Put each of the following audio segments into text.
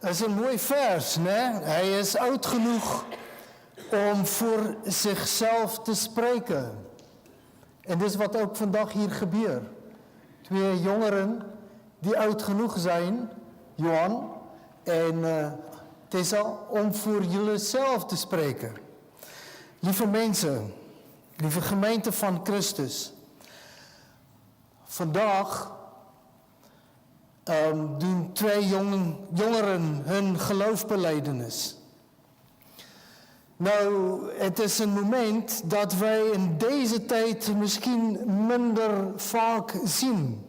is een mooi vers, né? Hij is oud genoeg om voor zichzelf te spreken. En dit is wat ook vandaag hier gebeurt. 2 jongeren die oud genoeg zijn, Johan en Tessa, om voor jullie zelf te spreken. Lieve mensen, lieve gemeente van Christus. Vandaag doen 2 jongeren hun geloofsbelijdenis. Nou, het is een moment dat wij in deze tijd misschien minder vaak zien.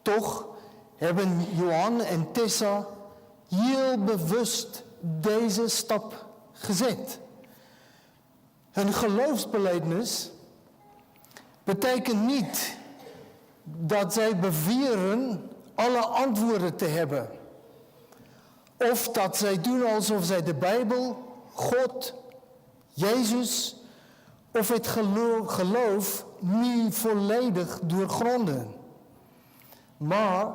Toch hebben Johan en Tessa heel bewust deze stap gezet. Hun geloofsbelijdenis betekent niet dat zij beweren alle antwoorden te hebben. Of dat zij doen alsof zij de Bijbel, God, Jezus of het geloof niet volledig doorgronden. Maar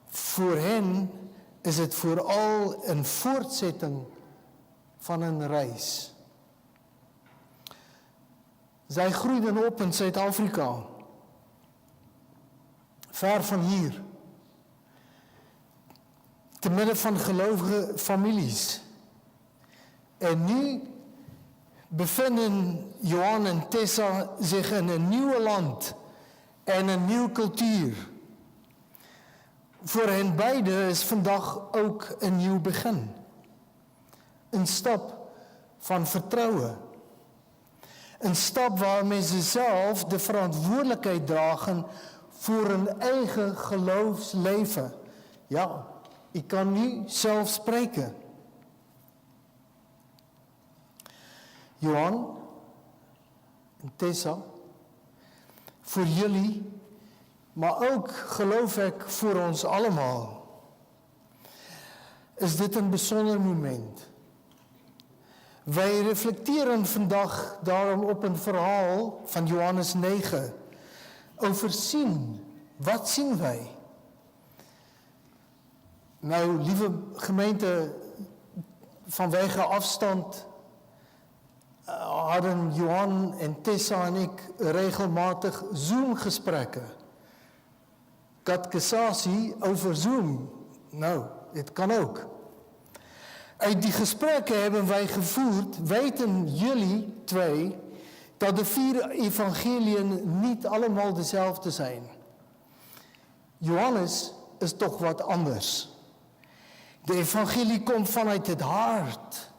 voor hen is het vooral een voortzetting van een reis. Zij groeiden op in Zuid-Afrika, ver van hier. Te midden van gelovige families. En nu bevinden Johan en Tessa zich in een nieuw land en een nieuwe cultuur. Voor hen beiden is vandaag ook een nieuw begin. Een stap van vertrouwen. Een stap waarmee ze zelf de verantwoordelijkheid dragen voor hun eigen geloofsleven. Ja, ik kan nu zelf spreken. Johan en Tessa, voor jullie, maar ook geloof ik voor ons allemaal, is dit een bijzonder moment. Wij reflecteren vandaag daarom op een verhaal van Johannes 9 over zien. Wat zien wij? Nou, lieve gemeente, vanwege afstand hadden Johan en Tessa en ik regelmatig Zoom-gesprekken. Catechisatie over Zoom. Nou, het kan ook. Uit die gesprekken hebben wij gevoerd, weten jullie 2, dat de 4 evangeliën niet allemaal dezelfde zijn. Johannes is toch wat anders. De evangelie komt vanuit het hart.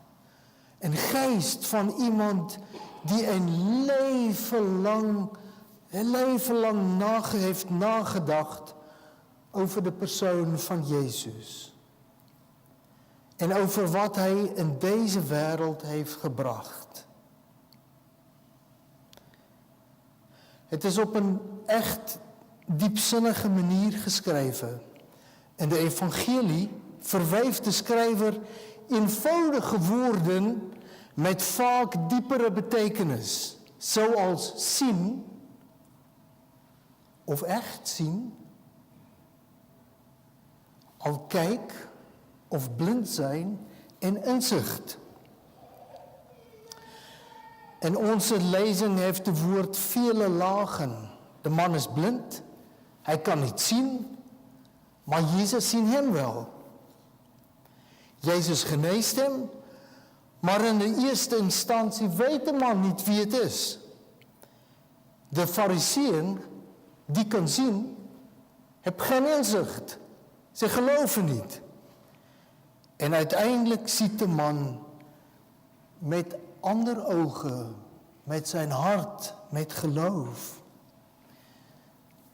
Een geest van iemand die een leven lang heeft nagedacht over de persoon van Jezus. En over wat hij in deze wereld heeft gebracht. Het is op een echt diepzinnige manier geschreven. En de evangelie verwijft de schrijver eenvoudige woorden met vaak diepere betekenis. Zoals zien, of echt zien, al kijk of blind zijn en inzicht. En onze lezing heeft het woord vele lagen. De man is blind, hij kan niet zien, maar Jezus ziet hem wel. Jezus geneest hem, maar in de eerste instantie weet de man niet wie het is. De Farizeeën, die kan zien, hebben geen inzicht. Ze geloven niet. En uiteindelijk ziet de man met andere ogen, met zijn hart, met geloof.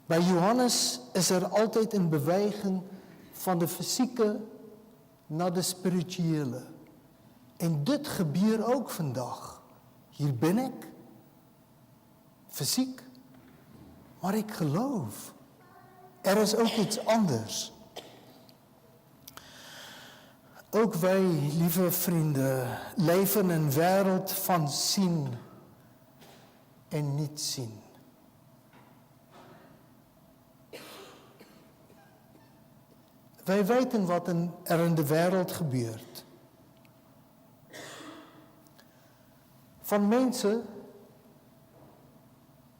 Bij Johannes is er altijd een beweging van de fysieke naar de spirituele. En dit gebeurt ook vandaag. Hier ben ik, fysiek, maar ik geloof. Er is ook iets anders. Ook wij, lieve vrienden, leven in een wereld van zien en niet zien. Wij weten wat er in de wereld gebeurt. Van mensen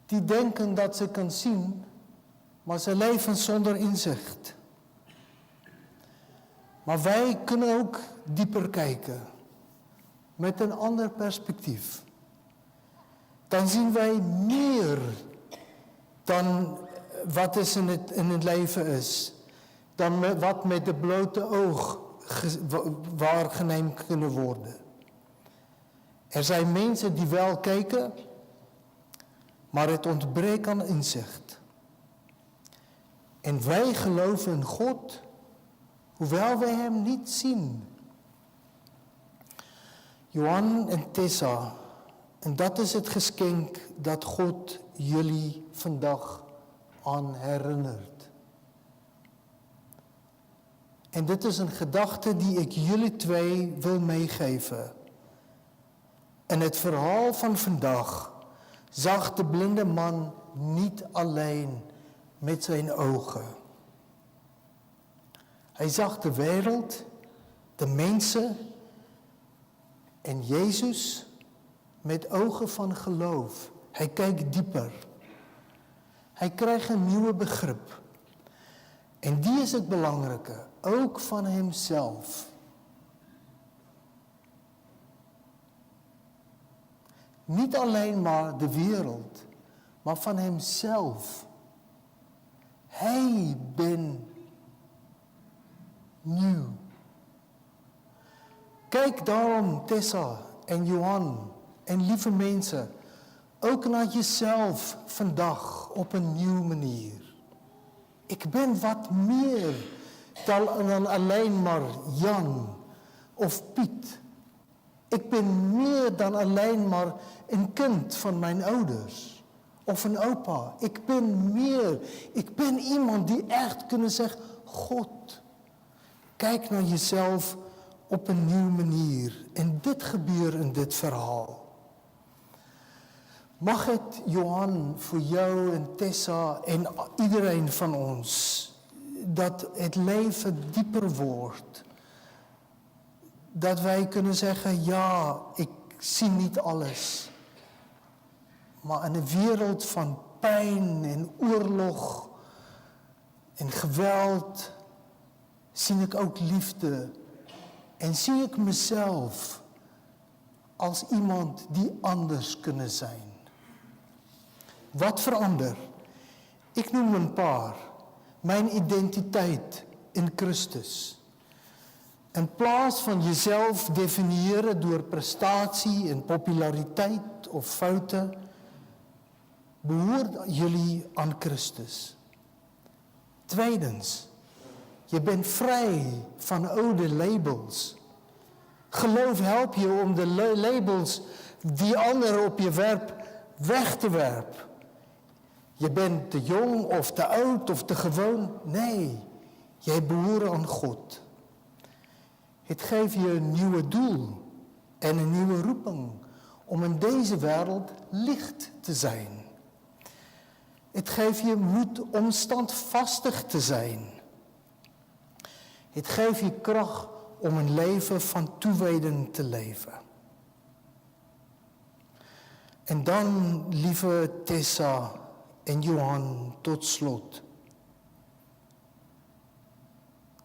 die denken dat ze kan zien, maar ze leven zonder inzicht. Maar wij kunnen ook dieper kijken, met een ander perspectief. Dan zien wij meer dan wat is in het leven is. Dan wat met de blote oog waargenomen kunnen worden. Er zijn mensen die wel kijken, maar het ontbreekt aan inzicht. En wij geloven in God, hoewel wij hem niet zien. Johan en Tessa, en dat is het geschenk dat God jullie vandaag aan herinnert. En dit is een gedachte die ik jullie twee wil meegeven. In het verhaal van vandaag zag de blinde man niet alleen met zijn ogen. Hij zag de wereld, de mensen en Jezus met ogen van geloof. Hij kijkt dieper. Hij krijgt een nieuwe begrip. En die is het belangrijke, ook van hemzelf. Niet alleen maar de wereld, maar van hemzelf. Hij ben nieuw. Kijk daarom, Tessa en Johan en lieve mensen, ook naar jezelf vandaag op een nieuwe manier. Ik ben wat meer dan alleen maar Jan of Piet. Ik ben meer dan alleen maar een kind van mijn ouders of een opa. Ik ben meer. Ik ben iemand die echt kunnen zeggen, God, kijk naar jezelf op een nieuwe manier. En dit gebeurt in dit verhaal. Mag het, Johan, voor jou en Tessa en iedereen van ons, dat het leven dieper wordt. Dat wij kunnen zeggen, ja, ik zie niet alles. Maar in een wereld van pijn en oorlog en geweld zie ik ook liefde. En zie ik mezelf als iemand die anders kunnen zijn. Wat verander? Ik noem een paar. Mijn identiteit in Christus. In plaats van jezelf definiëren door prestatie en populariteit of fouten, behoort jullie aan Christus. Tweedens, je bent vrij van oude labels. Geloof helpt je om de labels die anderen op je werpen weg te werpen. Je bent te jong of te oud of te gewoon. Nee, jij behoort aan God. Het geeft je een nieuwe doel en een nieuwe roeping om in deze wereld licht te zijn. Het geeft je moed om standvastig te zijn. Het geeft je kracht om een leven van toewijding te leven. En dan, lieve Tessa en Johan, tot slot.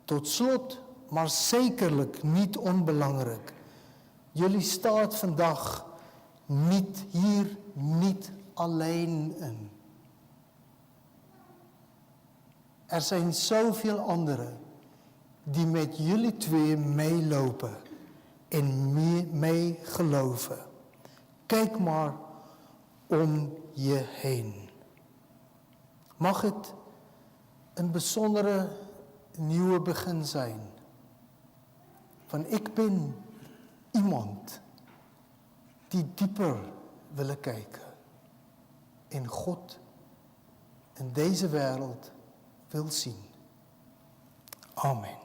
Tot slot, maar zekerlijk niet onbelangrijk. Jullie staat vandaag niet alleen in. Er zijn zoveel anderen die met jullie twee meelopen en mee geloven. Kijk maar om je heen. Mag het een bijzondere nieuwe begin zijn. Van ik ben iemand die dieper wil kijken. En God in deze wereld wil zien. Amen.